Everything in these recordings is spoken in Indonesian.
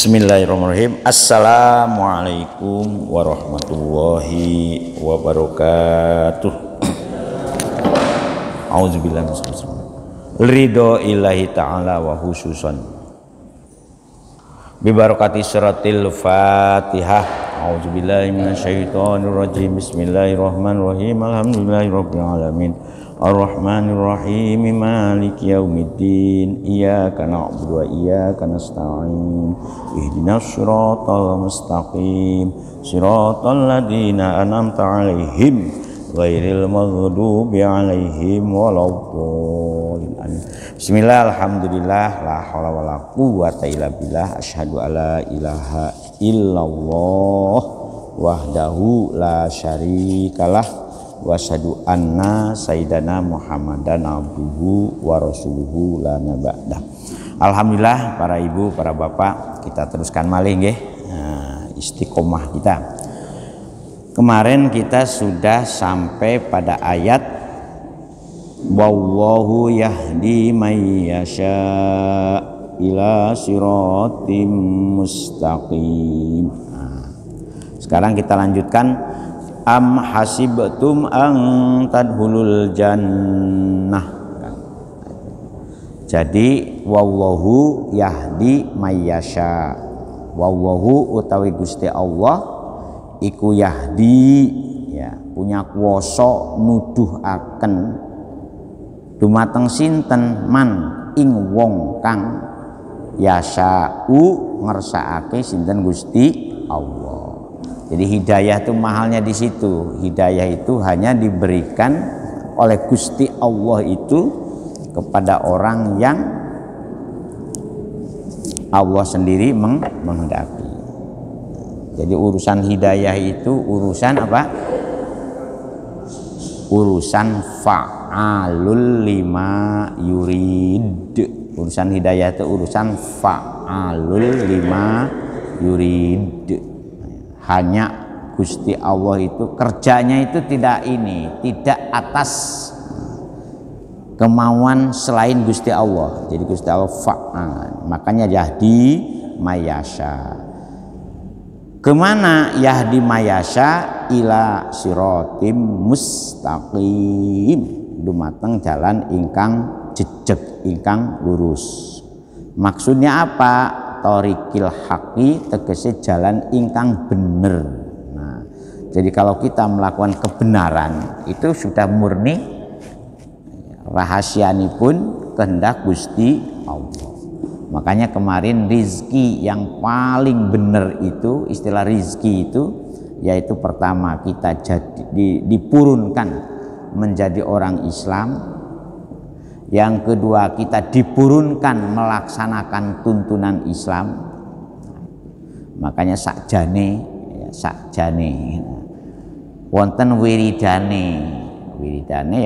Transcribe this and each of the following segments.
Bismillahirrahmanirrahim. Assalamualaikum warahmatullahi wabarakatuh. Auzubillahi ridho ilahi ta'ala wa khususan bibarakati suratil fatihah. Auzubillahi minasyaitonir rajim. Bismillahirrahmanirrahim. Alhamdulillahirabbil alamin. Ar-Rahmanir-Rahim. Maliki yaumiddin. Iyyaka na'budu wa iyyaka nasta'in. Ihdinas siratal mustaqim. Siratal ladzina an'amta 'alaihim ghairil maghdubi 'alaihim waladdallin. Bismillah, alhamdulillah, la haula wala quwwata illa billah. Asyhadu alla ilaha illallah wahdahu la syarikalah wa asyhadu anna sayyidana Muhammadan abduhu wa rasuluhu la nabiyya. Alhamdulillah, para ibu, para bapak, kita teruskan malih nggih istiqomah kita. Kemarin kita sudah sampai pada ayat wallahu yahdi may yasha ila siratim mustaqim. Sekarang kita lanjutkan. Am hasibtum an tadkhulul jannah. Jadi wallahu yahdi mayyasha. Wallahu utawi Gusti Allah iku yahdi, ya, punya kuwasa nuduhaken dumateng sinten man ing wong kang yasha'u ngersakake sinten Gusti Allah. Jadi hidayah itu mahalnya di situ. Hidayah itu hanya diberikan oleh Gusti Allah itu kepada orang yang Allah sendiri menghendaki. Jadi urusan hidayah itu urusan apa? Urusan fa'alul lima yurid. Urusan hidayah itu urusan fa'alul lima yurid. Hanya Gusti Allah itu kerjanya itu tidak atas kemauan selain Gusti Allah. Jadi Gusti Allah fa'al, makanya yahdi mayasya. Kemana yahdi mayasya? Ila siratim mustaqim, dumateng jalan ingkang jejeg, ingkang lurus. Maksudnya apa? Thoriqil haqi, tegese jalan ingkang bener. Nah, jadi kalau kita melakukan kebenaran itu sudah murni rahasianipun kehendak Gusti Allah. Makanya kemarin rizki yang paling bener itu, istilah rizki itu yaitu pertama kita dipurunkan menjadi orang Islam. Yang kedua, kita dipurunkan melaksanakan tuntunan Islam. Makanya sakjane wonten wiridane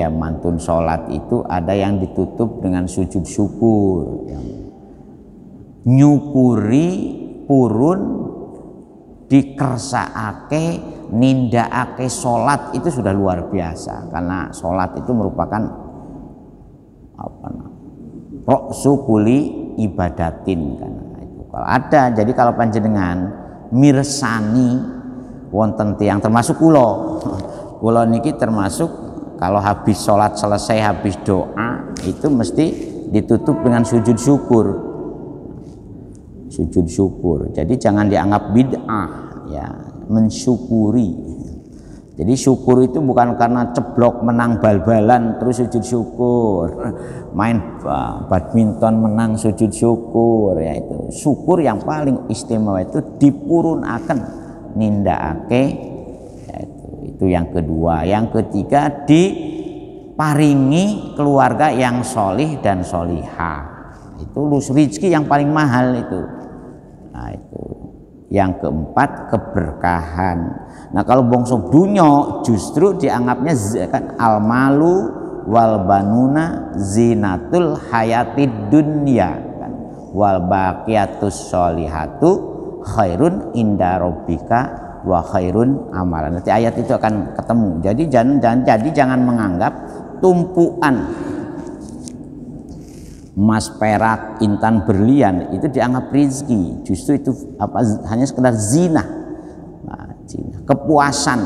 ya, mantun sholat itu ada yang ditutup dengan sujud syukur, nyukuri purun dikersakake nindakake sholat itu sudah luar biasa, karena sholat itu merupakan roksu kuli ibadatin kan. Itu kalau ada, jadi kalau panjenengan mirsani wonten tiyang termasuk kula niki termasuk, kalau habis sholat selesai, habis doa itu mesti ditutup dengan sujud syukur. Jadi jangan dianggap bid'ah, ya, mensyukuri. Jadi syukur itu bukan karena ceblok menang bal-balan terus sujud syukur, main badminton menang sujud syukur, ya itu. Syukur yang paling istimewa itu dipurunaken nindakake, ya itu yang kedua. Yang ketiga, diparingi keluarga yang solih dan solihah. Itu rezeki yang paling mahal itu. Nah itu. Yang keempat, keberkahan. Nah kalau bongso dunya justru dianggapnya zakat al-malu wal banuna zinatul hayatid dunya kan? Wal baqiyatus sholihatu khairun inda rabbika wa khairun amalan. Nanti ayat itu akan ketemu. Jadi jangan menganggap tumpuan emas, perak, intan, berlian itu dianggap rezeki. Justru itu hanya sekedar zina. Nah, kepuasan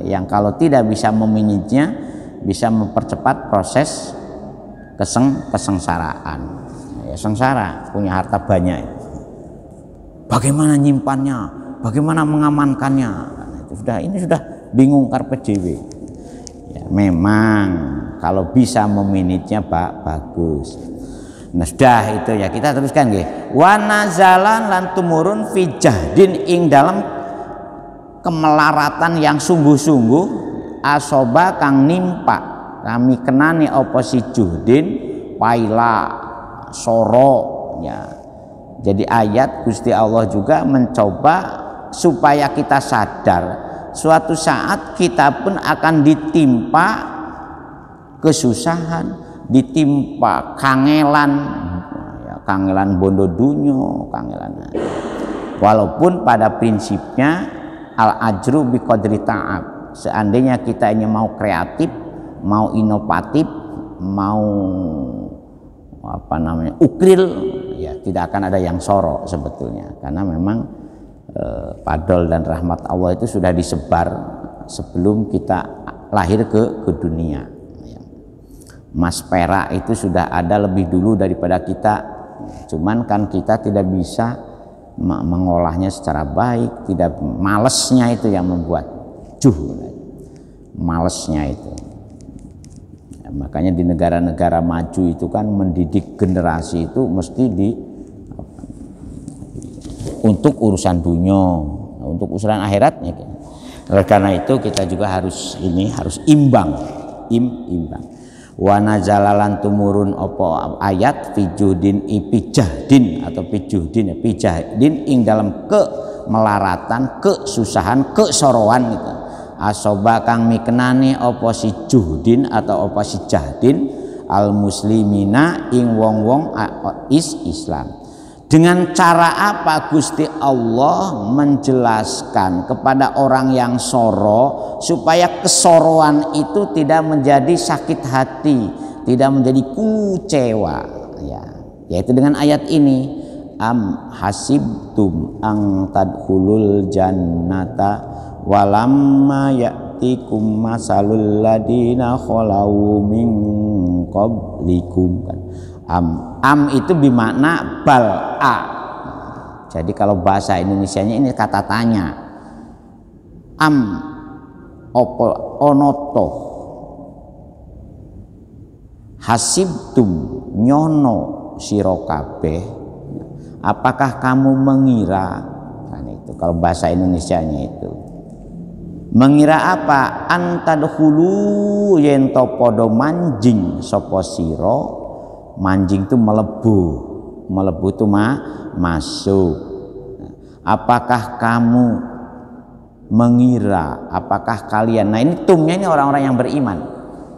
yang kalau tidak bisa meminitnya bisa mempercepat proses kesengsaraan. Ya, sengsara, punya harta banyak. Bagaimana nyimpannya? Bagaimana mengamankannya? Nah, ini sudah bingung karpet dewe. Ya, memang kalau bisa meminitnya bagus. Nah, sudah itu ya, kita teruskan nggih. Wa nazalan lan tumurun fi jahdin ing dalam kemelaratan yang sungguh-sungguh asoba kang nimpa kami kenani apa si juhdin paila soro ya. Jadi ayat Gusti Allah juga mencoba supaya kita sadar suatu saat kita pun akan ditimpa kesusahan, ditimpa kangelan ya, kangelan bondo dunyo, kangelan. Walaupun pada prinsipnya al ajru bi qadri ta'ab. Seandainya kita ini mau kreatif, mau inovatif, mau ukril, ya tidak akan ada yang sorok sebetulnya, karena memang padol dan rahmat Allah itu sudah disebar sebelum kita lahir ke dunia. Emas perak itu sudah ada lebih dulu daripada kita, cuman kan kita tidak bisa mengolahnya secara baik, tidak, malesnya itu yang membuat malesnya itu. Ya, makanya di negara-negara maju itu kan mendidik generasi itu mesti untuk urusan dunia, untuk urusan akhiratnya. Oleh karena itu kita juga harus imbang. Wa nazalalan tumurun opo ayat fijuhdin ipijahdin atau pijahdin ing dalam kemelaratan, kesusahan, kesorowan gitu. Asoba kang mikenani opo si juhdin atau opo si jahdin al muslimina ing wong-wong Islam. Dengan cara apa Gusti Allah menjelaskan kepada orang yang soro supaya kesoroan itu tidak menjadi sakit hati, tidak menjadi kecewa ya. Yaitu dengan ayat ini, am hasibtum ang tadkhulul jannata walamma ya'tikum masalul ladina khalau min qablikum. Am itu bermakna bal'a. Jadi kalau bahasa Indonesianya ini kata tanya. Am opo onoto hasibtum nyono sira kabeh, apakah kamu mengira, nah itu kalau bahasa Indonesianya itu mengira apa, antadkhulu yen to padha manjing sapa sira. Manjing itu melebu itu masuk. Apakah kamu mengira, apakah kalian, nah ini tumnya ini orang-orang yang beriman,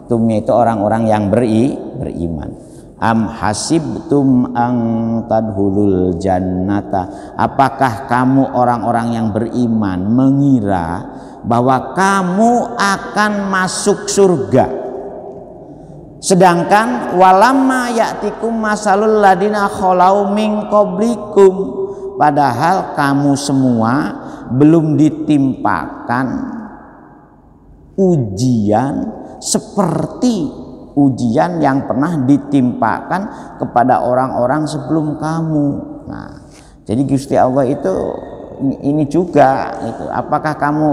tumnya itu orang-orang yang beriman. Am hasibtum ang tadhulul jannata, apakah kamu orang-orang yang beriman mengira bahwa kamu akan masuk surga, sedangkan walamma ya'tikum masalul ladina khalau min qablikum, padahal kamu semua belum ditimpakan ujian seperti ujian yang pernah ditimpakan kepada orang-orang sebelum kamu. Nah, jadi Gusti Allah itu ini juga itu, apakah kamu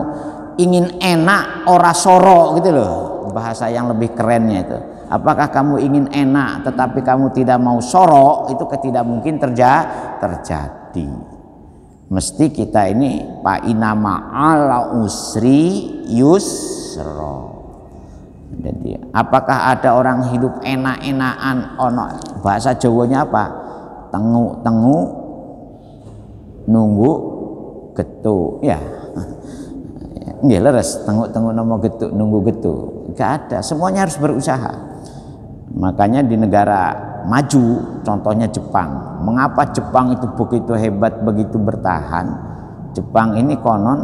ingin enak ora soro gitu loh, bahasa yang lebih kerennya itu. Apakah kamu ingin enak tetapi kamu tidak mau sorok, itu tidak mungkin terjadi. Mesti kita ini fa inna ma'al usri yusra. Jadi apakah ada orang hidup enak-enakan, ono bahasa Jawanya apa? Tengu nunggu getuk ya. Nggih leres, tengu nomo getuk nunggu getuk. Gak ada, semuanya harus berusaha. Makanya di negara maju, contohnya Jepang. Mengapa Jepang itu begitu hebat, begitu bertahan? Jepang ini konon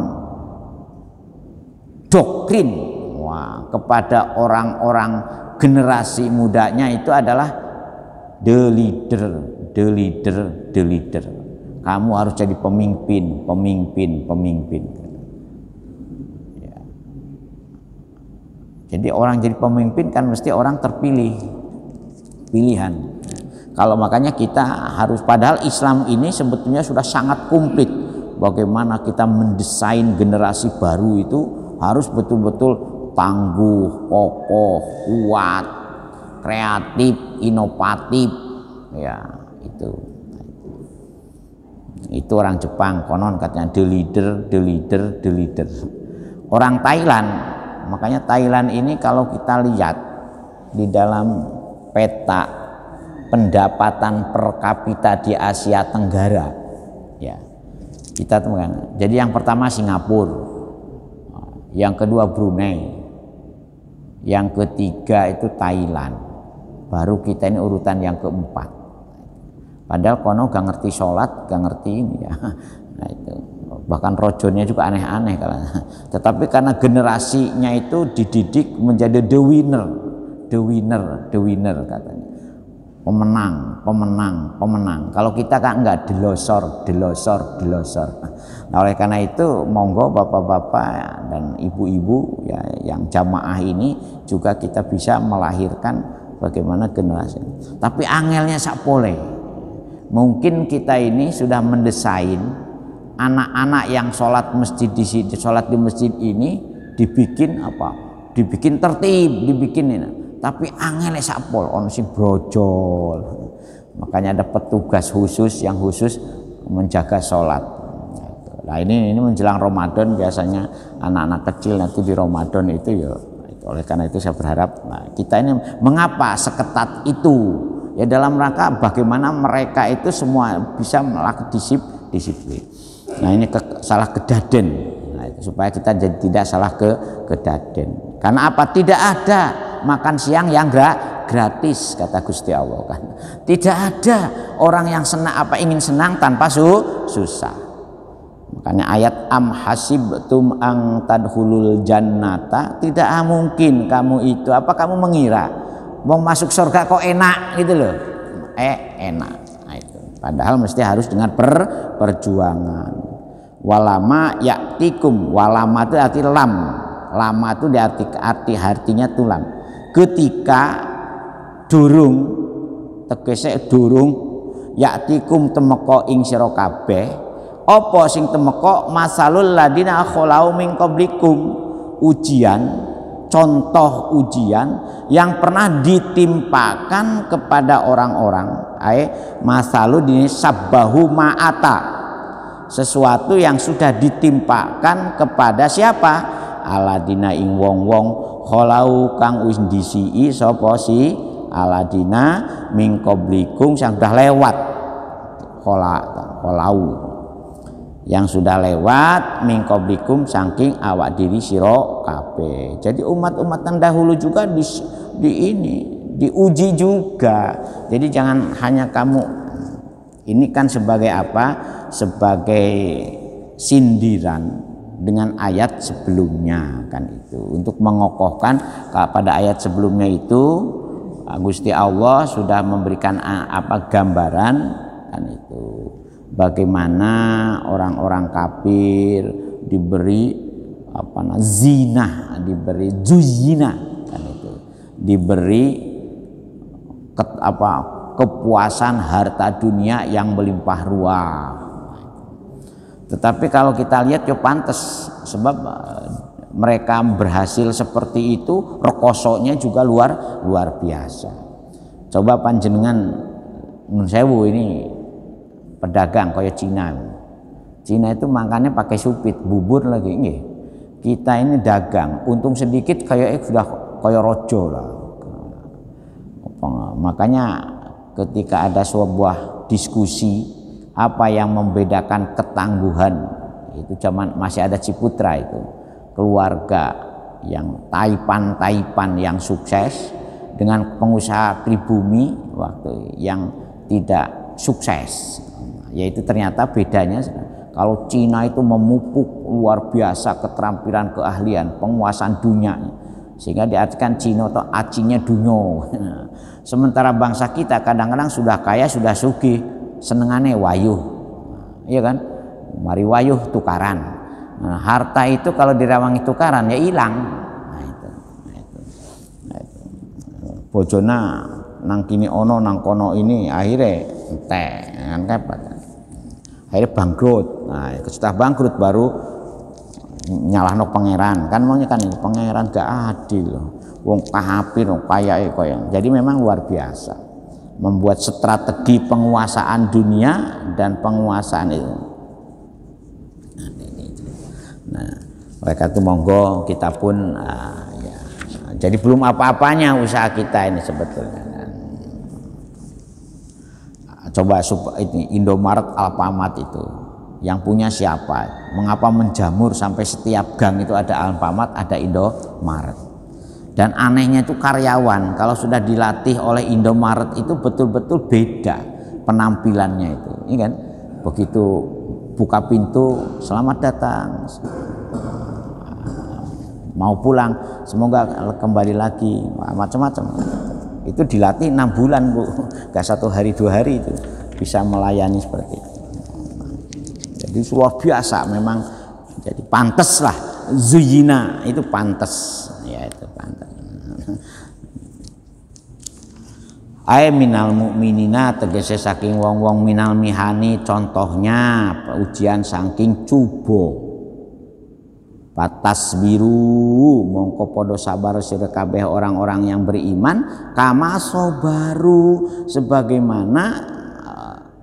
doktrin kepada orang-orang generasi mudanya itu adalah the leader, the leader, the leader. Kamu harus jadi pemimpin, pemimpin, pemimpin. Ya. Jadi orang jadi pemimpin kan mesti orang terpilih, pilihan. Kalau makanya kita harus, padahal Islam ini sebetulnya sudah sangat komplit. Bagaimana kita mendesain generasi baru itu harus betul-betul tangguh, kokoh, kuat, kreatif, inovatif, ya itu. Itu orang Jepang, konon katanya the leader, the leader, the leader. Orang Thailand, makanya Thailand ini kalau kita lihat di dalam peta pendapatan per kapita di Asia Tenggara, ya kita temukan. Jadi yang pertama Singapura, yang kedua Brunei, yang ketiga itu Thailand, baru kita ini urutan yang keempat. Padahal kono gak ngerti sholat, gak ngerti ini ya. Nah itu bahkan rojonya juga aneh-aneh kalau. Tetapi karena generasinya itu dididik menjadi the winner, the winner, the winner katanya. Pemenang, pemenang, pemenang. Kalau kita kan enggak, delosor, delosor, delosor. Nah oleh karena itu monggo bapak-bapak dan ibu-ibu ya, yang jamaah ini juga kita bisa melahirkan bagaimana generasi. Tapi angelnya sakpole. Mungkin kita ini sudah mendesain anak-anak yang sholat masjid di sini, sholat di masjid ini dibikin apa? Dibikin tertib, dibikin ini. Tapi angelnya sakpol, ono sing brojol. Makanya ada petugas khusus yang khusus menjaga sholat. Nah ini menjelang Ramadan biasanya anak-anak kecil nanti di Ramadan itu ya. Oleh karena itu saya berharap kita ini mengapa seketat itu? Ya dalam rangka bagaimana mereka itu semua bisa melakukan disiplin. Nah ini salah kedaden. Nah, itu supaya kita jadi tidak salah kedaden. Karena apa? Tidak ada makan siang yang gratis kata Gusti Allah kan. Tidak ada orang yang ingin senang tanpa susah. Makanya ayat am hasibtum ang tadkhulul jannata, tidak mungkin kamu itu kamu mengira mau masuk surga kok enak gitu loh. Enak. Nah, itu. Padahal mesti harus dengan perjuangan. Walama yaktikum, walama itu arti lam. Lama itu artinya tulam. Ketika durung tegese durung yaktikum temeka ing sira kabeh apa sing temeka masalul ladina khalau min qablikum, ujian, contoh ujian yang pernah ditimpakan kepada orang-orang masalu dini sabbahu ma'ata, sesuatu yang sudah ditimpakan kepada siapa? Aladina ing wong-wong kholau kang wis disii sapa si aladina min qablikum yang sudah lewat, kholau yang sudah lewat min qablikum saking awak diri sira kabeh. Jadi umat-umat terdahulu juga diuji juga. Jadi jangan hanya kamu ini kan sebagai apa? Sebagai sindiran dengan ayat sebelumnya kan itu, untuk mengokohkan pada ayat sebelumnya itu Gusti Allah sudah memberikan gambaran kan itu bagaimana orang-orang kafir diberi zina, diberi zuyina kan itu, diberi kepuasan harta dunia yang melimpah ruah. Tetapi kalau kita lihat ya pantas, sebab mereka berhasil seperti itu, rekosonya juga luar biasa. Coba panjenengan nun sewu ini pedagang kayak Cina itu makannya pakai supit, bubur lagi nggih. Kita ini dagang, untung sedikit kayak sudah kayak rojo lah. Makanya ketika ada sebuah diskusi apa yang membedakan ketangguhan, itu zaman masih ada Ciputra itu, keluarga yang taipan yang sukses dengan pengusaha pribumi waktu yang tidak sukses, yaitu ternyata bedanya kalau Cina itu memupuk luar biasa keterampilan, keahlian, penguasaan dunia, sehingga diartikan Cina atau acinya dunyo. Sementara bangsa kita kadang-kadang sudah kaya, sudah sugih, senengane wayuh, iya kan? Mari wayuh tukaran. Nah, harta itu kalau dirawangi tukaran ya hilang. Nah itu. Bojona nang kini ono nang kono ini akhirnya entek kan repot. Akhirnya bangkrut. Nah, setelah bangkrut baru nyalahno pangeran. Kan maunya kan ini pangeran gak adil loh. Wong kahapir, wong payake koyo. Jadi memang luar biasa. Membuat strategi penguasaan dunia dan penguasaan itu. Nah, mereka itu monggo kita pun ya. Jadi belum apa-apanya usaha kita ini sebetulnya. Coba ini Indomaret, Alfamart itu yang punya siapa? Mengapa menjamur sampai setiap gang itu ada Alfamart, ada Indomaret? Dan anehnya itu karyawan kalau sudah dilatih oleh Indomaret itu betul-betul beda penampilannya itu. Ini kan begitu buka pintu, selamat datang, mau pulang, semoga kembali lagi, macam-macam. Itu dilatih 6 bulan Bu, gak 1 hari 2 hari itu bisa melayani seperti itu. Jadi luar biasa memang, jadi pantes lah, zuyina itu pantes, ya itu pantes. Ai minal mu'minina tegese saking wong-wong minal mihani, contohnya ujian saking cubo. Patas biru mongko podo sabar sira kabeh orang-orang yang beriman kama sobaru sebagaimana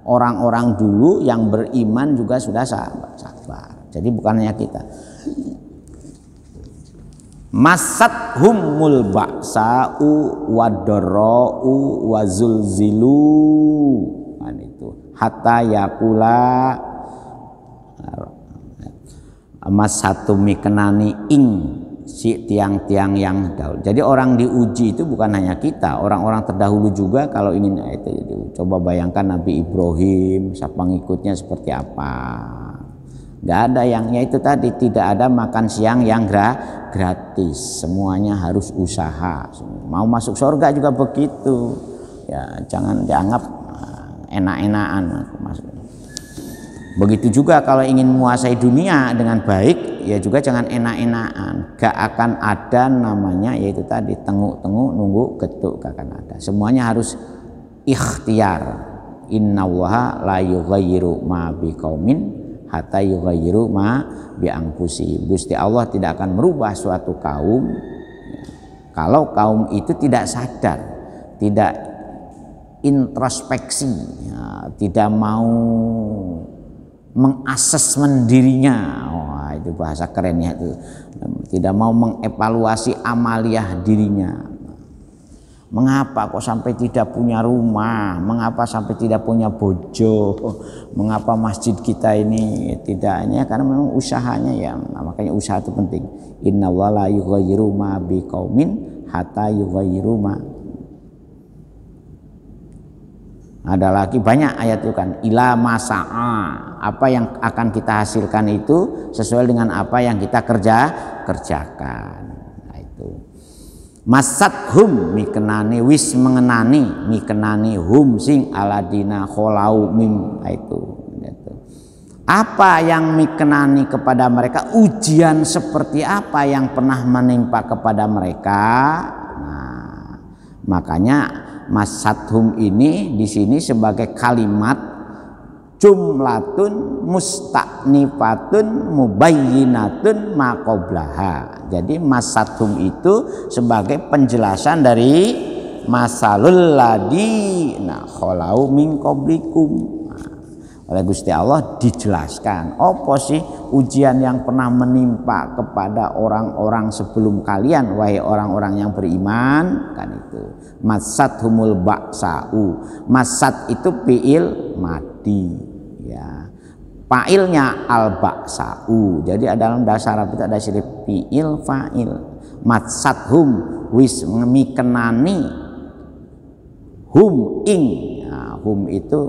orang-orang dulu yang beriman juga sudah sabar. Jadi bukan hanya kita. Masat humul ba'sa'u wadarra'u wazulzilu, itu hatta yakula emas satu mikenani ing si tiang-tiang yang dahulu. Jadi orang diuji itu bukan hanya kita, orang-orang terdahulu juga. Kalau ingin itu coba bayangkan Nabi Ibrahim, siapa pengikutnya seperti apa. Nggak ada yang itu tadi, tidak ada makan siang yang gratis, semuanya harus usaha. Mau masuk surga juga begitu ya, jangan dianggap enak-enakan masuk. Begitu juga kalau ingin menguasai dunia dengan baik, ya juga jangan enak-enakan. Gak akan ada namanya yaitu tadi tenguk-tenguk nunggu getuk, gak akan ada. Semuanya harus ikhtiar. Innallaha la yughayyiru ma biqaumin hatta yughayyiru ma bi anfusihim. Gusti Allah tidak akan merubah suatu kaum kalau kaum itu tidak sadar, tidak introspeksi, ya, tidak mau mengasesmen dirinya. Wah, itu bahasa kerennya itu. Tidak mau mengevaluasi amaliyah dirinya. Mengapa kok sampai tidak punya rumah? Mengapa sampai tidak punya bojo? Mengapa masjid kita ini tidaknya? Karena memang usahanya ya. Makanya usaha itu penting. Innallaha la yughayyiru ma biqaumin hatta yughayyiru ma. Ada lagi banyak ayat itu kan, ila masa'a, apa yang akan kita hasilkan itu sesuai dengan apa yang kita kerjakan. Nah itu masat hum mikenani wis mengenani mikenani hum sing aladina kholau mim. Itu apa yang mikenani kepada mereka, ujian seperti apa yang pernah menimpa kepada mereka. Nah makanya masathum ini di sini sebagai kalimat jumlatun musta'nifatun mubayyinatun maqoblaha. Jadi masathum itu sebagai penjelasan dari masalul ladina kholau min qablikum. Oleh Gusti Allah dijelaskan apa sih ujian yang pernah menimpa kepada orang-orang sebelum kalian, wahai orang-orang yang beriman. Kan itu masat humul ba'sa'u. Masat itu fi'il madi ya, fa'ilnya al ba'sa'u. Jadi dalam bahasa Arab itu ada sirip fi'il fa'il. Masat hum wis mikenani hum ing. Nah, hum itu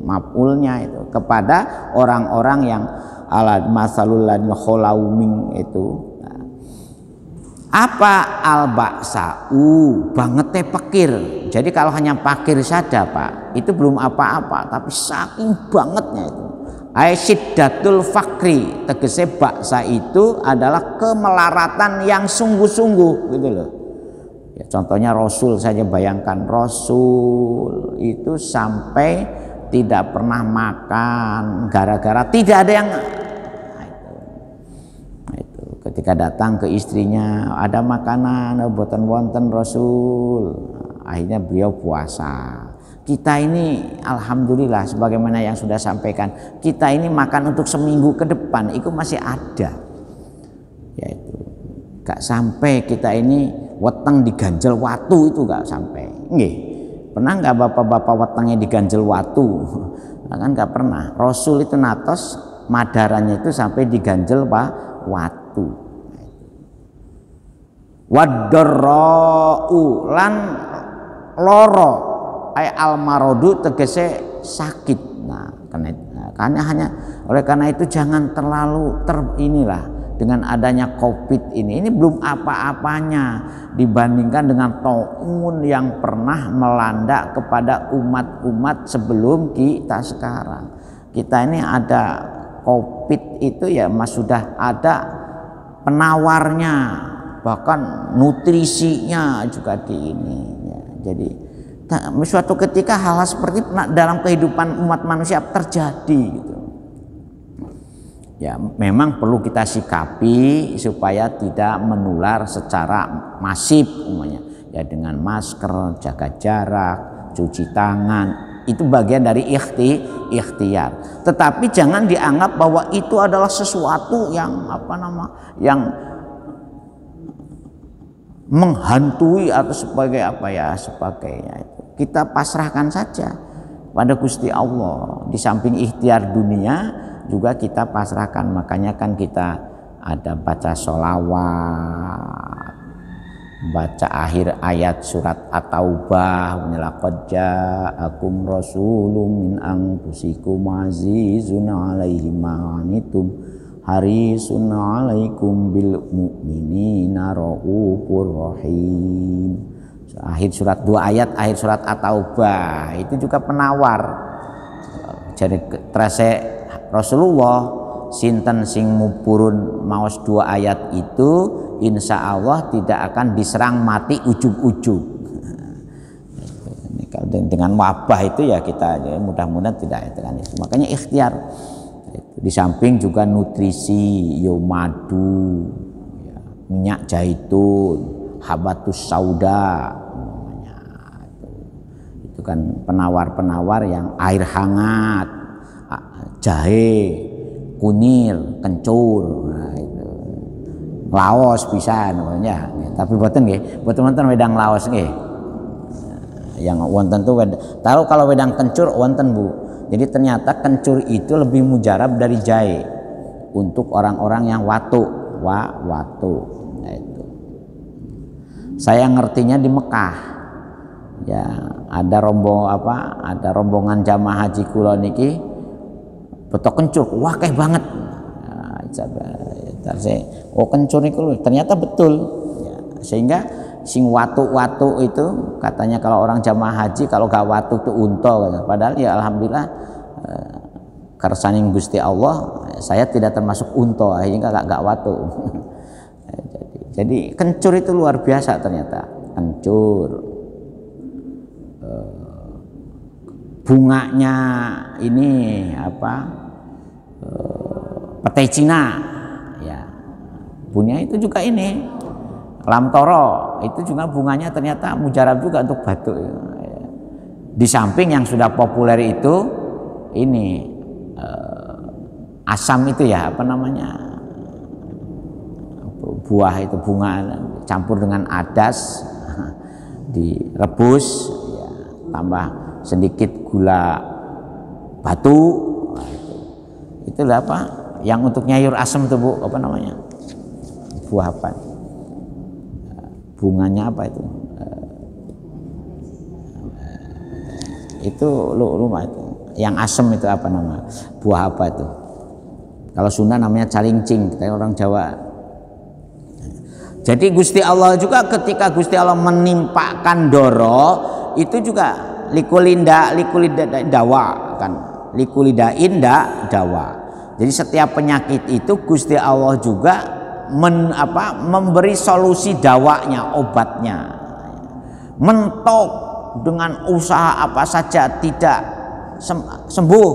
maf'ulnya itu kepada orang-orang yang ala masalul ladina kholau min itu. Apa al-baksa'u, bangete pakir. Jadi kalau hanya pakir saja Pak, itu belum apa-apa, tapi saking bangetnya itu. Aisyiddatul fakri, tegese baksa itu adalah kemelaratan yang sungguh-sungguh gitu loh. Ya, contohnya Rasul saja, bayangkan Rasul itu sampai tidak pernah makan gara-gara tidak ada yang ketika datang ke istrinya, ada makanan boten wonten Rasul, akhirnya beliau puasa. Kita ini alhamdulillah sebagaimana yang sudah sampaikan, kita ini makan untuk seminggu ke depan itu masih ada, yaitu gak sampai kita ini weteng diganjel watu, itu gak sampai. Nggih, pernah nggak bapak-bapak wetengnya diganjel watu? Kan nggak pernah. Rasul itu natos madarannya itu sampai diganjel watu. Wadarra'u lan loro ay almarodu tegese sakit. Nah, karena itu jangan terlalu inilah dengan adanya COVID ini belum apa-apanya dibandingkan dengan taun yang pernah melanda kepada umat-umat sebelum kita sekarang. Kita ini ada COVID itu ya Mas, sudah ada penawarnya, bahkan nutrisinya juga di ini ya. Jadi suatu ketika hal-hal seperti dalam kehidupan umat manusia terjadi gitu. Ya memang perlu kita sikapi supaya tidak menular secara masif umumnya ya, dengan masker, jaga jarak, cuci tangan, itu bagian dari ikhtiar. Tetapi jangan dianggap bahwa itu adalah sesuatu yang yang menghantui atau sebagai sebagainya. Itu kita pasrahkan saja pada Gusti Allah. Di samping ikhtiar dunia juga kita pasrahkan. Makanya kan kita ada baca sholawat, baca akhir ayat surat At-Taubah, laqad ja'akum rasulun min anfusikum azizun 'alaihi ma 'anittum harisun 'alaikum bil mu'minina raufur rahim. Akhir surat 2 ayat akhir surat At-Taubah itu juga penawar. Jadi terase Rasulullah sinten sing mupurun maos 2 ayat itu insya Allah tidak akan diserang mati ujug-ujug. Dengan wabah itu ya kita mudah-mudahan tidak itu kan. Makanya ikhtiar. Di samping juga nutrisi, madu, minyak zaitun, habatus sauda, itu kan penawar-penawar yang air hangat, jahe, kunir, kencur, nah itu. Laos bisa namanya, tapi boten nggih, boten wonten wedang laos nggih. Yang wonten tuh tahu kalau wedang kencur wonten Bu. Jadi ternyata kencur itu lebih mujarab dari jahe untuk orang-orang yang watu. Nah, itu. Saya ngertinya di Mekah. Ya, ada rombongan jamaah haji kula niki betok kencur, wah kayak banget. Kencur itu ternyata betul. Ya, sehingga sing watu-watu itu katanya kalau orang jamaah haji kalau gak watu itu unta, padahal ya alhamdulillah kersaning Gusti Allah saya tidak termasuk unta, akhirnya gak watu. Jadi kencur itu luar biasa ternyata. Kencur, bunganya ini petai Cina ya, punya itu juga ini lamtoro, itu juga bunganya ternyata mujarab juga untuk batuk. Di samping yang sudah populer itu ini asam itu ya buah itu, bunga campur dengan adas direbus ya, tambah sedikit gula batu. Itulah yang untuk nyayur asam tuh Bu, buah apa? Bunganya apa itu? Itu lumayan itu. Yang asam itu apa nama? Buah apa itu? Kalau Sunda namanya calincing, kita orang Jawa. Jadi Gusti Allah juga ketika Gusti Allah menimpakan doro itu juga likulinda dawa kan, likulidain dawa. Jadi setiap penyakit itu Gusti Allah juga memberi solusi dawanya, obatnya. Mentok dengan usaha apa saja tidak sembuh.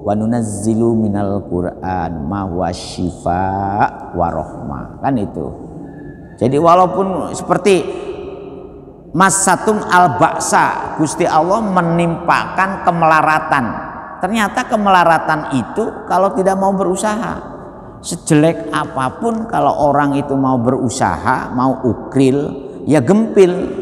Wa nunazzilu minal Qur'an ma huwa syifa wa rahmah, kan itu. Jadi walaupun seperti masatum al-ba'sa, Gusti Allah menimpakan kemelaratan. Ternyata kemelaratan itu kalau tidak mau berusaha, sejelek apapun kalau orang itu mau berusaha, mau ukril, ya gempil.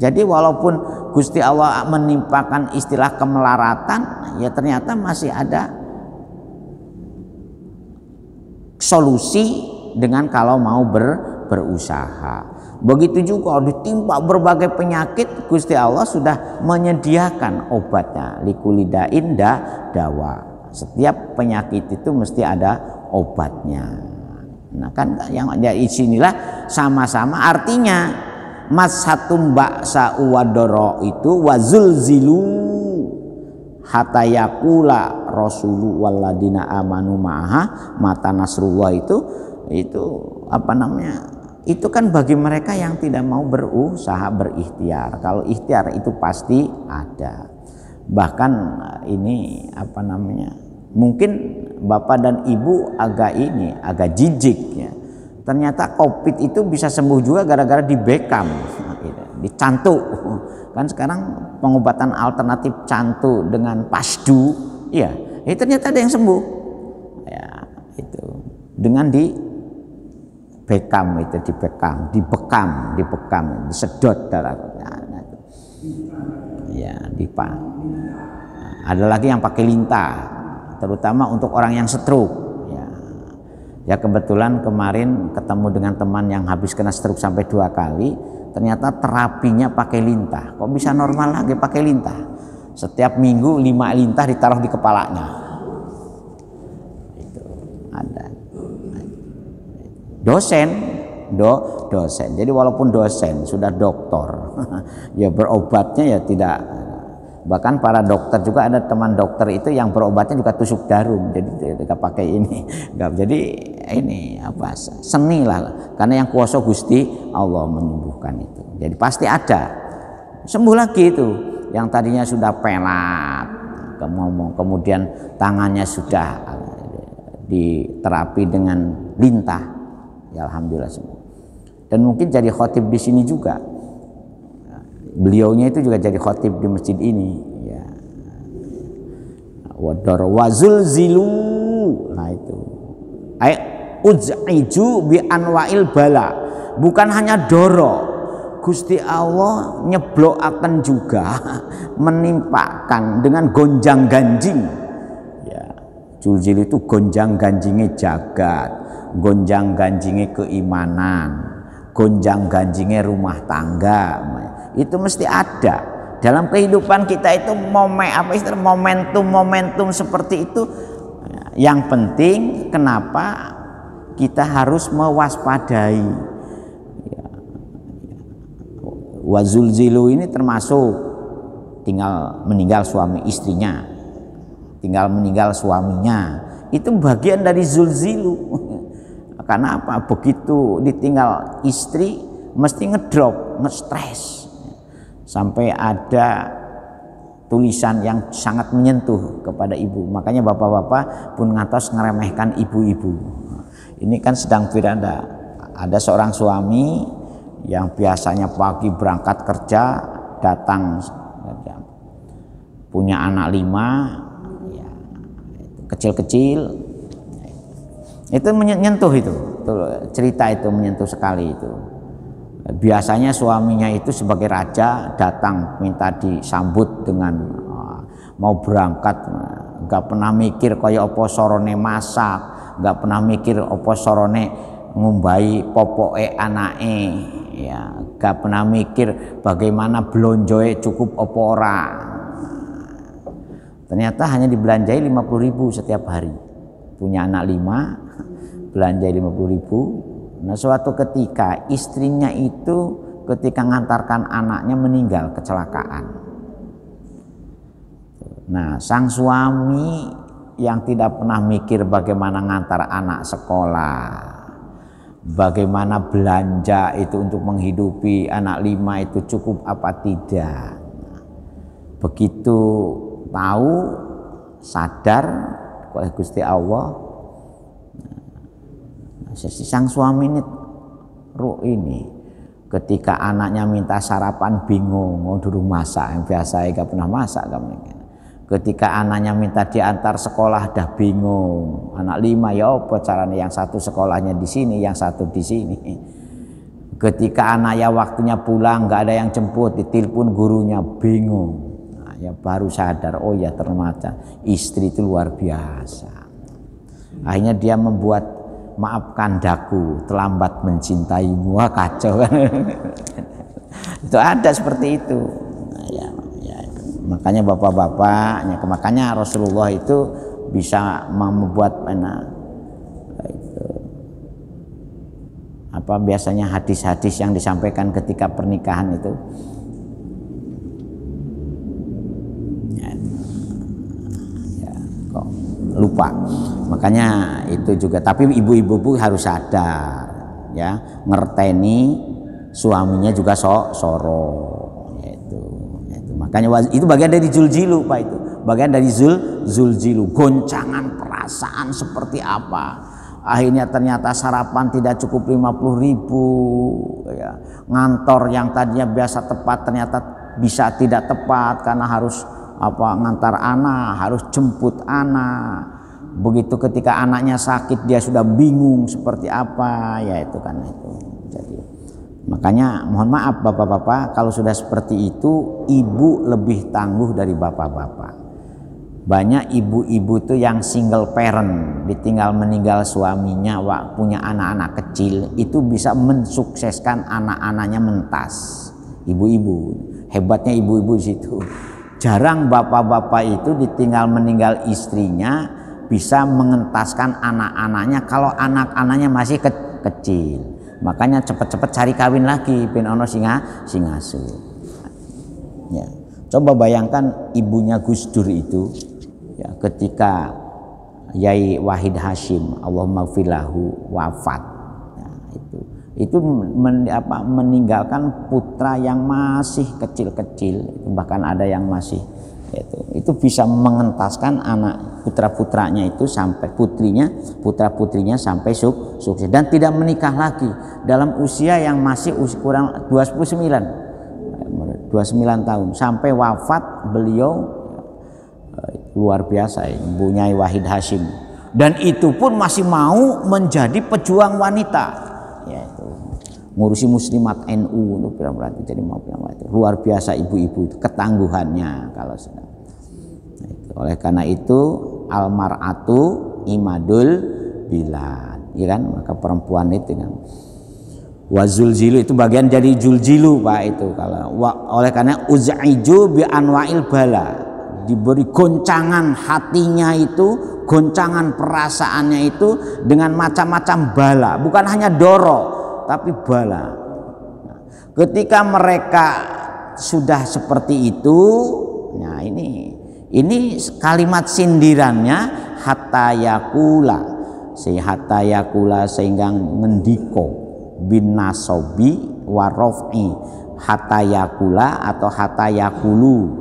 Jadi walaupun Gusti Allah menimpakan istilah kemelaratan, ya ternyata masih ada solusi dengan kalau mau berusaha. Begitu juga ditimpa berbagai penyakit, Gusti Allah sudah menyediakan obatnya, likulidain dawa. Setiap penyakit itu mesti ada obatnya. Nah kan yang dari sinilah sama-sama artinya mashatum ba'sa wadoro itu wazulzilu hatta yaqula rasulu walladina amanu ma'aha mata nasrullah itu apa namanya, itu kan bagi mereka yang tidak mau berusaha berikhtiar. Kalau ikhtiar itu pasti ada. Bahkan ini apa namanya, mungkin bapak dan ibu agak jijik ya. Ternyata COVID itu bisa sembuh juga gara-gara di Beckham, dicantuk. Kan sekarang pengobatan alternatif cantuk dengan pasdu, ya, ternyata ada yang sembuh. Ya, itu dengan di Beckham itu dibekam, disedot darahnya. Ya, ada lagi yang pakai lintah, terutama untuk orang yang stroke. Ya kebetulan kemarin ketemu dengan teman yang habis kena stroke sampai 2 kali, ternyata terapinya pakai lintah. Kok bisa normal lagi pakai lintah? Setiap minggu 5 lintah ditaruh di kepalanya. Itu ada. Dosen. Jadi walaupun dosen sudah doktor, ya berobatnya ya tidak. Bahkan para dokter juga, ada teman dokter itu yang berobatnya juga tusuk jarum, jadi tidak pakai ini. Jadi ini apa, seni lah, karena yang kuasa Gusti Allah menyembuhkan itu. Jadi pasti ada sembuh lagi itu. Yang tadinya sudah pelat, kemudian tangannya sudah diterapi dengan lintah, ya alhamdulillah sembuh. Dan mungkin jadi khotib di sini juga. Beliaunya itu juga jadi khotib di masjid ini, ya. Wadar wazul zilu, nah itu. Uz'iju bi anwa'il bala. Bukan hanya doro, Gusti Allah nyeblokaken juga menimpakan dengan gonjang ganjing. Ya, zulzil itu gonjang ganjingnya jagat, gonjang ganjingnya keimanan, gonjang ganjingnya rumah tangga. Itu mesti ada dalam kehidupan kita itu. Momentum seperti itu. Yang penting kenapa kita harus mewaspadai. Wazulzilu ini termasuk tinggal meninggal suami istrinya, tinggal meninggal suaminya, itu bagian dari zulzilu. Karena apa? Begitu ditinggal istri mesti ngedrop, ngestres. Sampai ada tulisan yang sangat menyentuh kepada ibu. Makanya bapak-bapak pun ngatos ngeremehkan ibu-ibu. Ini kan sedang berada. Ada seorang suami yang biasanya pagi berangkat kerja, datang punya anak 5, ya, kecil-kecil. Itu menyentuh itu. Cerita itu menyentuh sekali itu. Biasanya suaminya itu sebagai raja datang minta disambut dengan mau berangkat, nggak pernah mikir kaya apa sorone masak, nggak pernah mikir apa sorone ngumbai popoke anake, ya, nggak pernah mikir bagaimana belonjoe cukup apa ora. Ternyata hanya dibelanjai 50.000 setiap hari. Punya anak 5, belanja 50.000, Nah, suatu ketika istrinya itu ketika mengantarkan anaknya meninggal kecelakaan. Nah, sang suami yang tidak pernah mikir bagaimana ngantar anak sekolah, bagaimana belanja itu untuk menghidupi anak 5 itu cukup apa tidak. Begitu tahu, sadar oleh Gusti Allah, sang suami ini ketika anaknya minta sarapan bingung, mau dulu masak, yang biasa gak pernah masak kamu. Ketika anaknya minta diantar sekolah dah bingung, anak 5 ya apa caranya, yang satu sekolahnya di sini, yang satu di sini. Ketika anaknya waktunya pulang nggak ada yang jemput, ditelepon gurunya bingung. Nah, ya baru sadar, oh ya ternyata istri itu luar biasa. Akhirnya dia membuat, maafkan daku, terlambat mencintaimu. Wah, kacau kan. Itu ada seperti itu. Nah, ya, makanya bapak-bapak, makanya Rasulullah itu bisa membuat itu, apa biasanya hadis-hadis yang disampaikan ketika pernikahan itu. Ya, kok lupa. Makanya itu juga, tapi ibu-ibu harus sadar ya, ngerteni suaminya juga soro itu. Makanya itu bagian dari zuljilu Pak, itu bagian dari zuljilu, goncangan perasaan seperti apa. Akhirnya ternyata sarapan tidak cukup 50.000 ya. Ngantor yang tadinya biasa tepat ternyata bisa tidak tepat karena harus ngantar anak, harus jemput anak. Begitu ketika anaknya sakit dia sudah bingung seperti apa, ya itu kan itu. Jadi makanya mohon maaf bapak-bapak, kalau sudah seperti itu ibu lebih tangguh dari bapak-bapak. Banyak ibu-ibu itu yang single parent, ditinggal meninggal suaminya, punya anak-anak kecil, itu bisa mensukseskan anak-anaknya mentas. Ibu-ibu, hebatnya ibu-ibu di situ. Jarang bapak-bapak itu ditinggal meninggal istrinya bisa mengentaskan anak-anaknya kalau anak-anaknya masih kecil. Makanya cepat-cepat cari kawin lagi ben ono singasu. Ya. Coba bayangkan ibunya Gus Dur itu ya, ketika Yai Wahid Hasyim Allahumma filahu wafat. Nah, itu meninggalkan putra yang masih kecil-kecil, bahkan ada yang masih itu bisa mengentaskan anak putra-putranya itu sampai putra-putrinya sampai sukses dan tidak menikah lagi dalam usia yang masih kurang 29 tahun sampai wafat beliau. Luar biasa ibunya Wahid Hasyim, dan itu pun masih mau menjadi pejuang wanita, yaitu ngurusi muslimat NU berarti jadi mau itu luar biasa ibu-ibu itu ketangguhannya kalau sedang. Oleh karena itu almar'atu imadul bilad, ya kan, maka perempuan itu kan wazulzilu itu bagian dari zulzilu Pak itu. Kalau oleh karena uzaiju bi anwa'il bala, diberi goncangan hatinya itu, goncangan perasaannya itu dengan macam-macam bala, bukan hanya doro tapi bala. Nah, ketika mereka sudah seperti itu, nah ini kalimat sindirannya hatta yakula sehingga ngendiko bin nasobi warofi hatta yakula atau hatta yakulu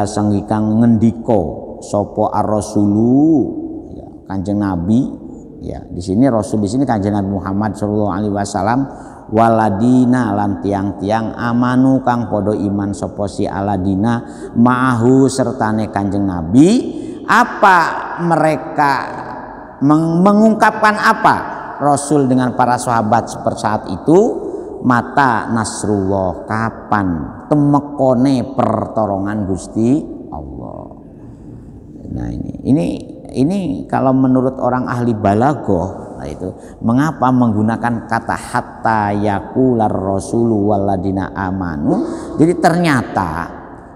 sehingga ngendiko sopo ar-rasulu ya, kanjeng Nabi ya, di sini Rasul, di sini kanjeng Nabi Muhammad sallallahu alaihi wasallam, waladina lan tiang-tiang amanu kang podo iman sapa si aladina ma'ahu sertane kanjeng Nabi. Apa mereka mengungkapkan apa Rasul dengan para sahabat seperti saat itu? Mata nasrullah, kapan temekone pertolongan Gusti Allah. Nah ini kalau menurut orang ahli balaghah itu mengapa menggunakan kata hatta yaqular rasulu waladina amanu. Jadi ternyata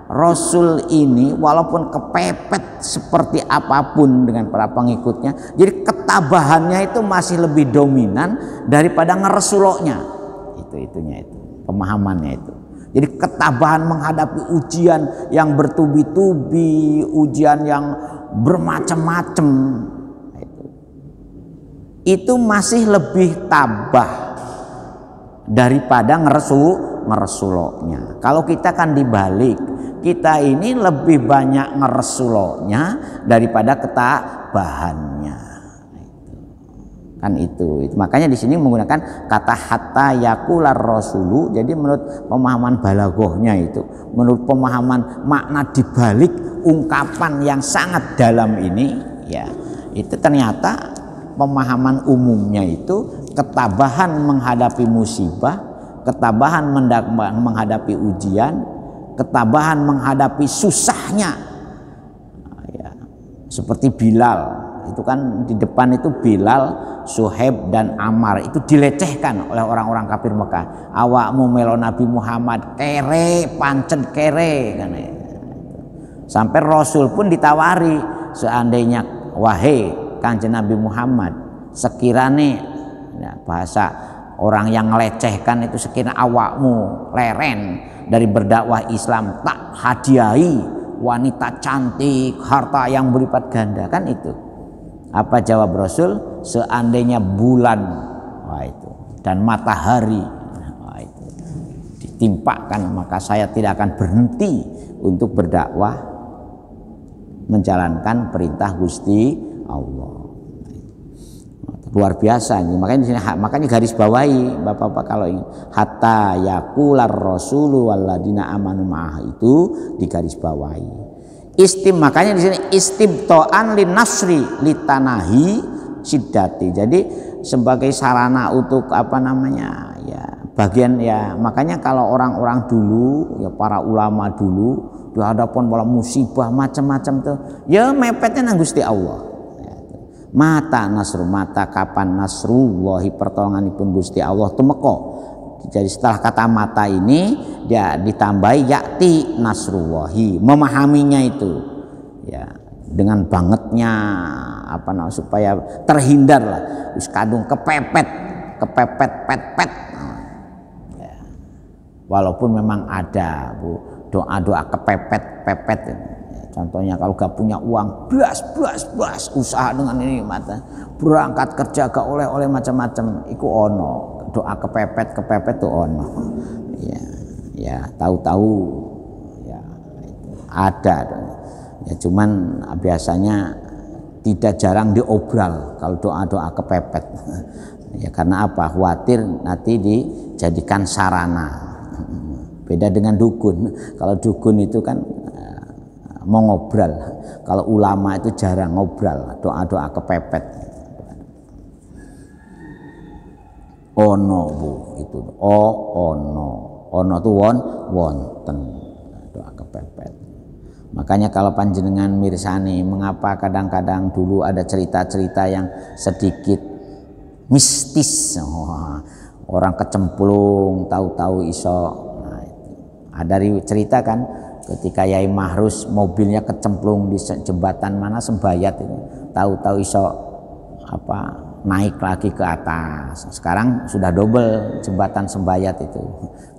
Rasul ini walaupun kepepet seperti apapun dengan para pengikutnya. Jadi ketabahannya itu masih lebih dominan daripada ngeresuloknya. Itunya pemahamannya itu. Jadi ketabahan menghadapi ujian yang bertubi-tubi, ujian yang bermacam-macam, itu masih lebih tabah daripada ngeresuloknya. Kalau kita kan dibalik, kita ini lebih banyak ngeresuloknya daripada ketabahannya. Kan itu. Makanya di sini menggunakan kata hatta yakular rasulu. Jadi menurut pemahaman balaghahnya itu, menurut pemahaman makna dibalik ungkapan yang sangat dalam ini, ya itu ternyata pemahaman umumnya itu ketabahan menghadapi musibah, ketabahan menghadapi ujian, ketabahan menghadapi susahnya, ya, seperti Bilal itu kan di depan itu Bilal, Suhaib dan Ammar itu dilecehkan oleh orang-orang kafir Mekah. Awakmu melo Nabi Muhammad kere, pancen kere kan. Sampai Rasul pun ditawari, seandainya wahai Kanjeng Nabi Muhammad, sekiranya ya, bahasa orang yang melecehkan itu, sekiranya awakmu leren dari berdakwah Islam, tak hadiahi wanita cantik, harta yang berlipat ganda, kan itu. Apa jawab Rasul? Seandainya bulan, wah itu, dan matahari, wah itu, ditimpakan, maka saya tidak akan berhenti untuk berdakwah, menjalankan perintah Gusti Allah. Luar biasa nih. Makanya di sini, makanya garis bawahi Bapak-bapak kalau ingin hatta yaqular rasulu walladina amanu ma'ah, itu digaris bawahi. Makanya di sini istibtoan lin nasri litanahi siddati. Jadi sebagai sarana untuk apa namanya, ya bagian, ya makanya kalau orang-orang dulu, ya para ulama dulu di hadapan wala musibah macam-macam tuh, ya mepetnya nang Gusti Allah. Mata nasru, mata kapan nasrullahi, pertolonganipun Gusti Allah tumeka. Jadi setelah kata mata ini dia ditambahi yakti nasrullahi, memahaminya itu ya dengan bangetnya apa namanya, supaya terhindar lah wis kadung kepepet pet ya. Walaupun memang ada Bu doa-doa kepepet ya. Contohnya kalau gak punya uang, blas usaha dengan ini mata, berangkat kerja gak oleh macam-macam, iku ono doa kepepet tuh ono. Ya tahu-tahu ya ada. Ya cuman biasanya tidak jarang diobral kalau doa-doa kepepet. Ya karena apa? Khawatir nanti dijadikan sarana. Beda dengan dukun. Kalau dukun itu kan mau ngobrol, kalau ulama itu jarang ngobrol, doa-doa kepepet. Ono Bu itu, ono tuh wonten doa kepepet. Makanya kalau panjenengan mirsani, mengapa kadang-kadang dulu ada cerita-cerita yang sedikit mistis, orang kecemplung tahu-tahu iso. Nah, ada cerita kan, ketika Yai Mahrus mobilnya kecemplung di jembatan mana Sembayat itu, tahu-tahu iso apa naik lagi ke atas. Sekarang sudah double jembatan Sembayat itu.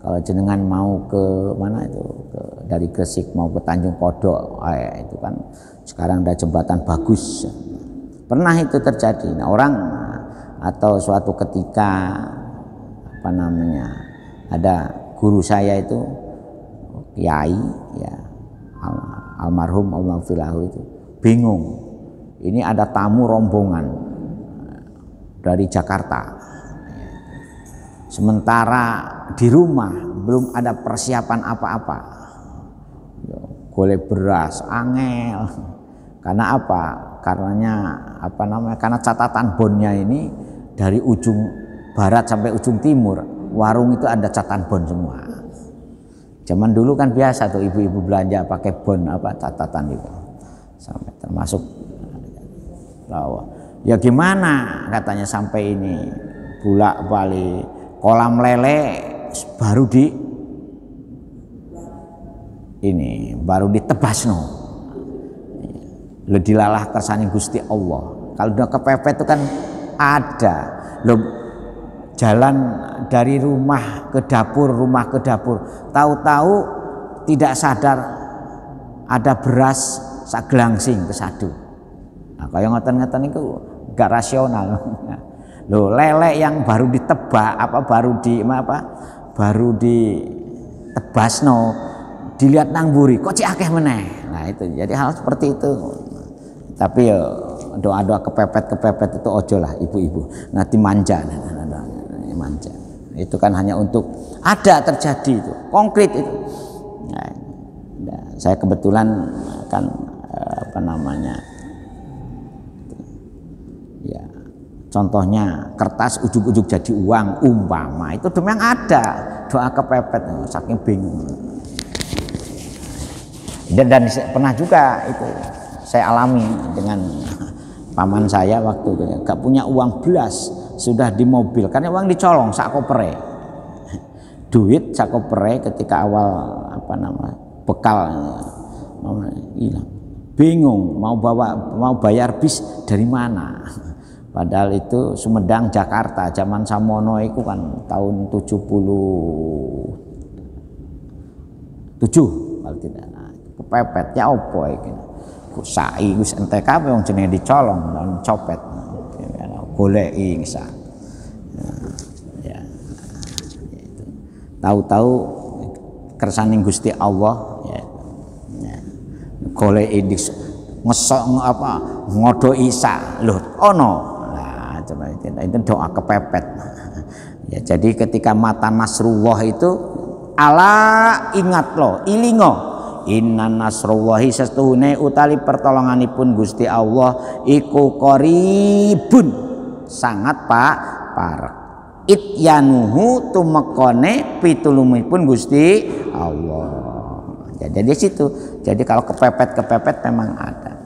Kalau jenengan mau ke mana itu, dari Gresik mau ke Tanjung Kodok, itu kan sekarang ada jembatan bagus. Pernah itu terjadi. Nah, orang atau suatu ketika apa namanya, ada guru saya itu Kiai ya almarhum almarfilahu itu bingung, ini ada tamu rombongan dari Jakarta, sementara di rumah belum ada persiapan apa-apa, golek beras angel. Karena apa? Karena catatan bonnya ini dari ujung barat sampai ujung timur, warung itu ada catatan bon semua. Zaman dulu kan biasa tuh ibu-ibu belanja pakai bon catatan itu, sampai termasuk bahwa ya gimana katanya sampai ini bolak-balik kolam lele baru ditebas no. Lo dilalah kersane Gusti Allah. Kalau udah kepepet itu kan ada lo jalan dari rumah ke dapur, tahu-tahu tidak sadar ada beras sagelangsing kesadu. Nah, kaya ngoten-ngoten itu gak rasional. Loh, lele yang baru ditebak baru ditebasno dilihat nang mburi kok cik akeh meneh. Nah itu jadi hal seperti itu. Tapi ya doa-doa kepepet itu ojo lah ibu-ibu. Nanti manja. Itu kan hanya untuk ada terjadi itu konkret itu. Nah, saya kebetulan kan ya contohnya kertas ujug-ujug jadi uang umpama itu memang ada doa kepepet saking bingung. Dan pernah juga itu saya alami dengan paman saya waktu itu gak punya uang belas sudah di mobil karena uang dicolong sak kopere duit sak kopere ketika awal bekal hilang bingung mau bayar bis dari mana. Padahal itu Sumedang Jakarta zaman Samono itu kan tahun 77 kalau tidak. Nah, kepepet ya opo iki. Ku sai wis entek kabeh wong jenenge dicolong lan copet. Goleki ngisa. Ya. Tahu-tahu kersaning Gusti Allah ya. Goleki ngesok ngodo isa lho ono. Itu doa kepepet. Ya, jadi ketika mata Nasrullah itu ala ingat lo ilingo inna nasrullahi sestuhune utali pertolonganipun Gusti Allah iku qaribun sangat parek ityanuhu tumekone pitulungipun Gusti Allah. Ya, jadi situ. Jadi kalau kepepet memang ada.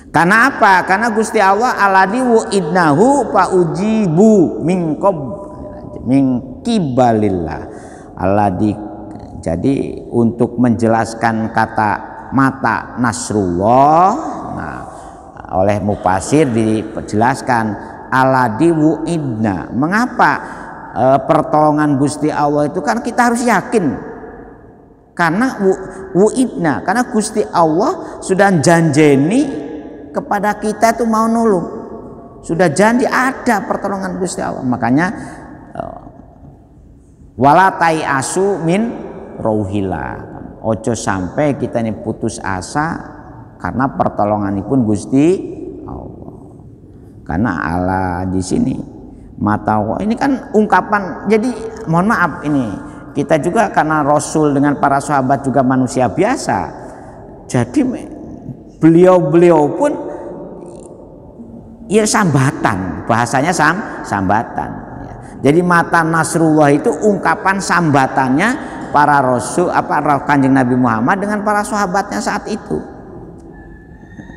Karena apa? Karena Gusti Allah alladzi wa'idnahu fa ujibu min kibalillah. Alladzi jadi untuk menjelaskan kata mata Nasrullah nah oleh mufasir dijelaskan alladzi wa'idna. Mengapa pertolongan Gusti Allah itu kan kita harus yakin. Karena wa'idna karena Gusti Allah sudah janjeni kepada kita itu mau nulung sudah janji ada pertolongan Gusti Allah. Makanya wala tai asu min rauhillah ojo sampai kita ini putus asa karena pertolonganipun Gusti Allah. Karena Allah di sini mata ini kan ungkapan. Jadi mohon maaf ini kita juga karena Rasul dengan para sahabat juga manusia biasa. Jadi beliau pun ya sambatan, bahasanya sambatan. Ya. Jadi mata Nasrullah itu ungkapan sambatannya para rasul Kanjeng Nabi Muhammad dengan para sahabatnya saat itu.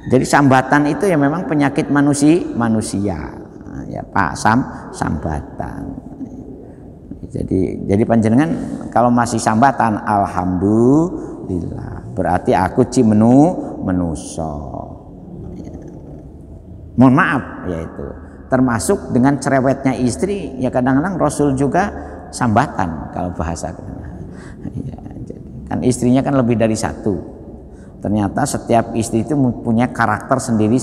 Jadi sambatan itu ya memang penyakit manusia. Ya Pak sambatan. Jadi panjenengan kalau masih sambatan alhamdulillah berarti aku menuso. Ya. Mohon maaf yaitu termasuk dengan cerewetnya istri ya kadang-kadang Rasul juga sambatan kalau bahasa ya, jadi, kan istrinya kan lebih dari satu. Ternyata setiap istri itu punya karakter sendiri.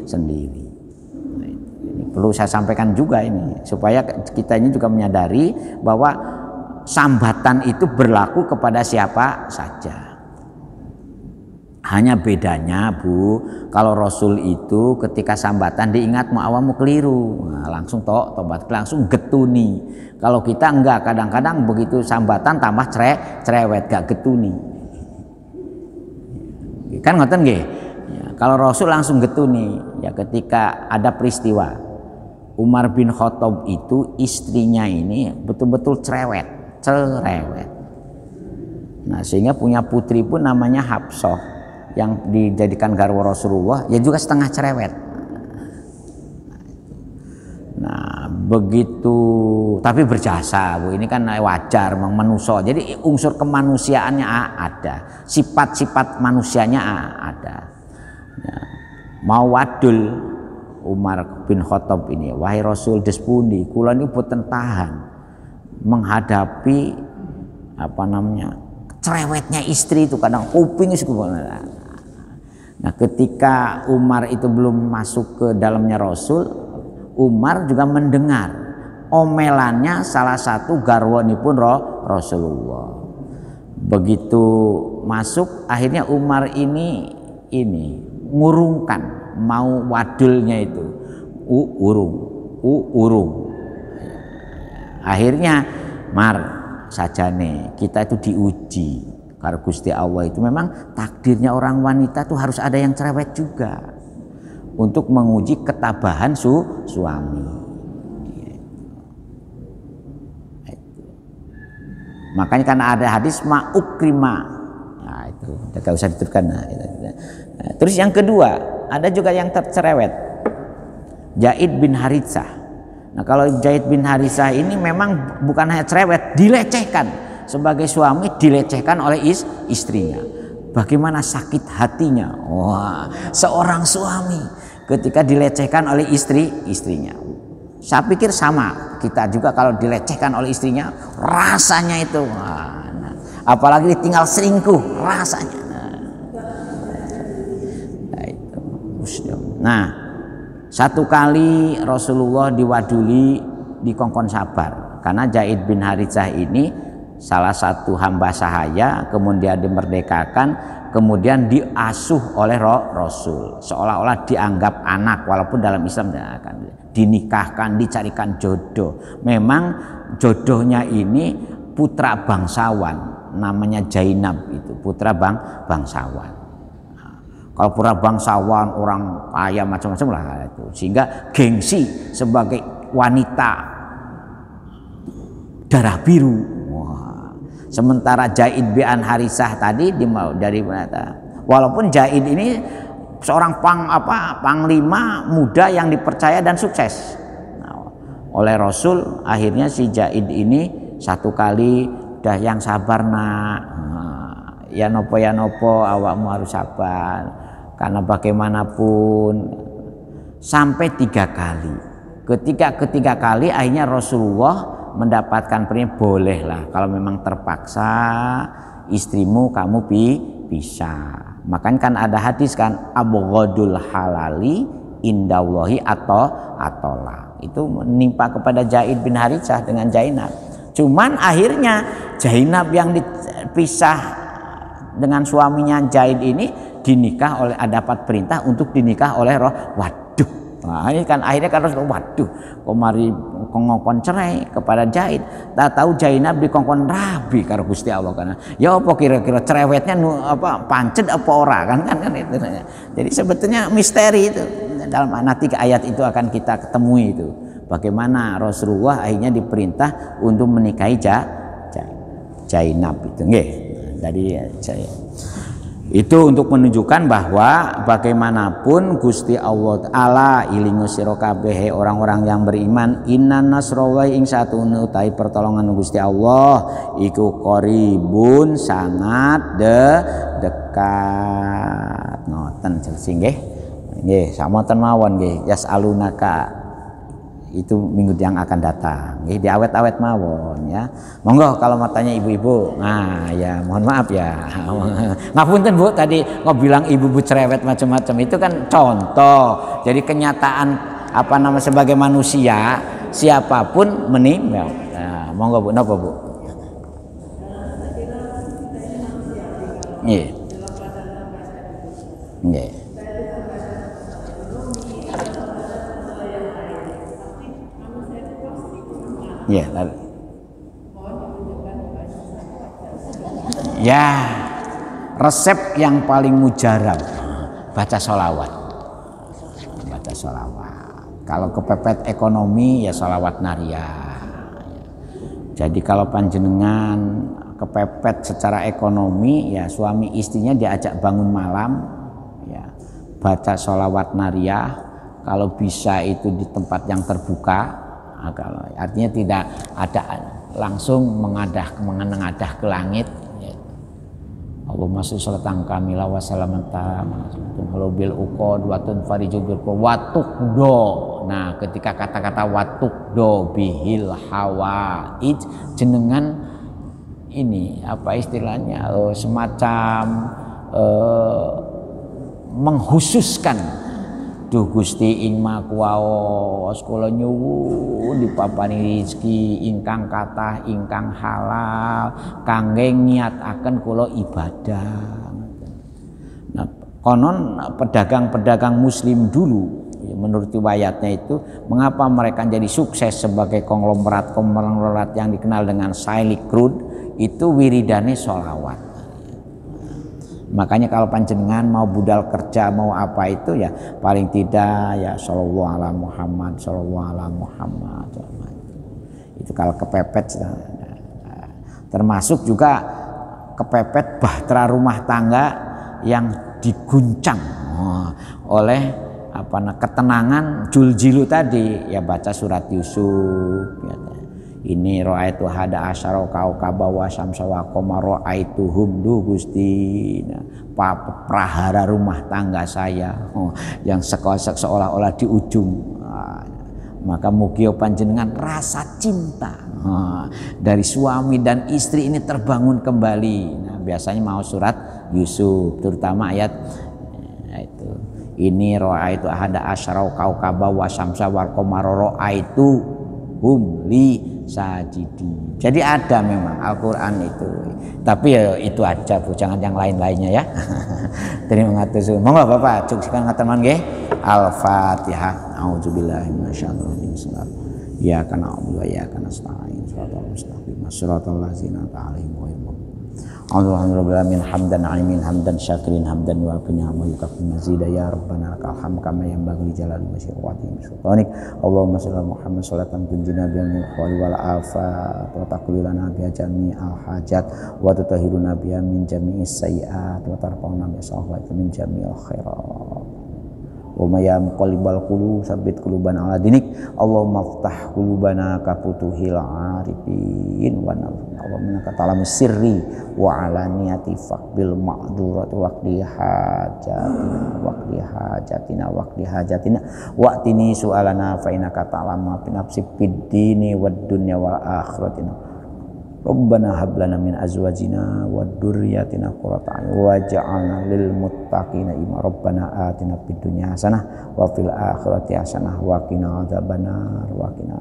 Nah, ini perlu saya sampaikan juga ini supaya kita ini juga menyadari bahwa sambatan itu berlaku kepada siapa saja. Hanya bedanya Bu, kalau Rasul itu ketika sambatan diingat mau awamu keliru, nah, langsung tobat langsung getuni. Kalau kita enggak, kadang-kadang begitu sambatan tambah cerewet gak getuni. Kan ngoten nggih. Ya, kalau Rasul langsung getuni, ya ketika ada peristiwa Umar bin Khattab itu istrinya ini betul-betul cerewet. Nah, sehingga punya putri pun namanya Hafsah yang dijadikan garwa Rasulullah ya juga setengah cerewet. Nah begitu tapi berjasa Bu, ini kan wajar manusia. Jadi unsur kemanusiaannya ada, sifat-sifat manusianya ada. mau wadul Umar bin Khattab ini, wahai Rasul despundi kula niku boten tahan menghadapi cerewetnya istri itu, kadang kuping itu. Nah, ketika Umar itu belum masuk ke dalamnya Rasul, Umar juga mendengar omelannya salah satu garwanipun Rasulullah. Begitu masuk, akhirnya Umar ini ngurungkan mau wadulnya itu, urung. Akhirnya Mar sajane kita itu diuji karena Gusti Allah itu memang takdirnya orang wanita tuh harus ada yang cerewet juga untuk menguji ketabahan suami. Makanya karena ada hadis ma'ukrima, nah itu tidak usah diteruskan. Terus yang kedua ada juga yang tercerewet, Zaid bin Haritsah. Nah kalau Zaid bin Haritsah ini memang bukan hanya cerewet, dilecehkan sebagai suami, dilecehkan oleh istrinya. Bagaimana sakit hatinya, wah, seorang suami ketika dilecehkan oleh istrinya. Saya pikir sama kita juga kalau dilecehkan oleh istrinya, rasanya itu, apalagi ditinggal selingkuh, rasanya. Nah, satu kali Rasulullah diwaduli di kongkon sabar karena Zaid bin Haritsah ini salah satu hamba sahaya, kemudian dimerdekakan, kemudian diasuh oleh Rasul, seolah-olah dianggap anak, walaupun dalam Islam akan dinikahkan, dicarikan jodoh. Memang jodohnya ini putra bangsawan, namanya Zainab, itu putra bangsawan. Kalau putra bangsawan orang kaya macam-macam lah itu, sehingga gengsi sebagai wanita darah biru. Wah. Sementara Zaid bin Haritsah tadi dari walaupun Zaid ini seorang panglima muda yang dipercaya dan sukses oleh Rasul, akhirnya si Zaid ini satu kali dah yang sabar nak, ya nopo awakmu harus sabar karena bagaimanapun, sampai 3 kali. Ketiga kali akhirnya Rasulullah mendapatkan perintah, bolehlah kalau memang terpaksa istrimu kamu bisa. Makanya kan ada hadis kan, abghadul halali indallahi atola. Itu menimpa kepada Zaid bin Haritsah dengan Zainab. Cuman akhirnya Zainab yang dipisah dengan suaminya Zaid ini dinikah oleh, dapat perintah untuk dinikah oleh waduh. Nah, ini kan akhirnya kan Rasulullah, waduh, kok mari ngongkon cerai kepada Zaid. Tak tahu Zainab dikongkon rabi karo Gusti Allah karena ya apa kira-kira cerewetnya pancet apa ora kan itu. Jadi sebetulnya misteri itu. Dalam nanti ayat itu akan kita ketemui itu. Bagaimana Rasulullah akhirnya diperintah untuk menikahi Zainab itu. Nggih. Jadi itu untuk menunjukkan bahwa bagaimanapun Gusti Allah Ta'ala ilingu sira kabeh orang-orang yang beriman, inna nasrawa ing satune utahe pertolongan Gusti Allah iku qaribun sangat dekat. Ngoten sing nggih. Nggih, samonten mawon nggih, yasalunaka itu minggu yang akan datang. Nggih, diawet-awet mawon ya. Monggo kalau mau tanya ibu-ibu. Nah, ya mohon maaf ya. Ngapunten Bu, tadi bilang ibu-ibu cerewet macam-macam itu kan contoh. Jadi kenyataan sebagai manusia siapapun meninggal. Nah, monggo Bu, napa Bu? Nggih. Nggih. Ya, ya, resep yang paling mujarab baca sholawat. Baca sholawat. Kalau kepepet ekonomi ya sholawat nariyah. Jadi kalau panjenengan kepepet secara ekonomi ya suami istrinya diajak bangun malam, ya baca sholawat nariyah. Kalau bisa itu di tempat yang terbuka. Kalau artinya tidak ada langsung mengadah ke langit, Allahumma sholli sholatan kamila wa salaman tamma bil uqad wa tunfariju bil watukdo. Nah, ketika kata-kata watukdo bihil hawaij jenengan ini apa istilahnya semacam menghususkan duh Gusti ing makuwaos kula nyuwun dipapani rezeki ingkang kathah ingkang halal kangge ngiataken kula ibadah. Nah, konon pedagang-pedagang muslim dulu menurut riwayatnya itu mengapa mereka jadi sukses sebagai konglomerat yang dikenal dengan Silk Road itu wiridane sholawat. Makanya kalau panjenengan mau budal kerja mau apa itu ya paling tidak ya sallallahu ala Muhammad sallallahu ala Muhammad. Itu kalau kepepet termasuk juga kepepet bahtera rumah tangga yang diguncang oleh ketenangan juljilu tadi ya baca surat Yusuf ya. Ini ro'aitu hada asyara kaukaba wa syamsa wa qamara ro'aituhum du Gusti. Nah, prahara rumah tangga saya yang seolah-olah di ujung. Maka mugia panjenengan rasa cinta dari suami dan istri ini terbangun kembali. Nah, biasanya mau surat Yusuf terutama ayat itu. Ini ro'aitu hada asyara kaukaba wa syamsa wa qamara ro'aituhum li sajidi. Jadi ada memang Al-Quran itu. Tapi ya itu aja Bu, jangan yang lain-lainnya ya. Terima kasih. Monggo Bapak cukup ngateman nggih. Al-Fatihah. A'udzubillahi minasyaitonir rajim. Iyyaka na'budu wa iyyaka nasta'in. Shiratal mustaqim. Shiratal ladzina an'amta 'alaihim ghairil maghdubi 'alaihim hamdan 'alimin hamdan syakirin hamdan wa qina wa yukaffir mazida ya rabbana lakal hamd kama yanbaghi li jalali wajhika sultanik. Allahumma shalli ala Muhammad sholatan tunjina biha min khawli wal afat wa taqlilana biha jami'al hajat wa tutahhiruna biha min jami'is sayyi'at wa tarfa'una biha sawabati min jami'il khairat. Wa may muqallibal qulub sabbit qulubana ala dinik. Allahumma iftah qulubana ka futuhil arifin wa Allahumma innaka ta'lamu sirri wa alaniyati faqbil ma'dhurat waqdi hajatina waqtini su'alana fa innaka ta'lamu fi nafsi fid dini wad dunya wal akhiratina. Rabbana hab lana min azwajina wa dzurriyyatina qurrata a'yun waj'alna lil muttaqina imama. Rabbana atina fid dunya hasanah wa fil akhirati hasanah wa qina adzabannar wa qina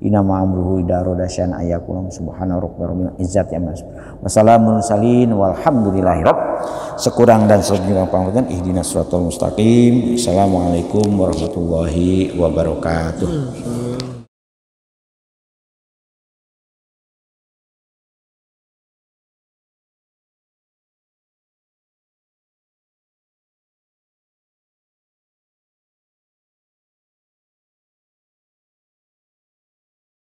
inna ma'amruhu idza arada syai'an ayakulum subhana rabbil izzati amma yasifun wa salamun mursalin walhamdulillahi rabb. Sekurang dan selebihnya pangapunten ihdinas siratal mustaqim. Assalamualaikum warahmatullahi wabarakatuh.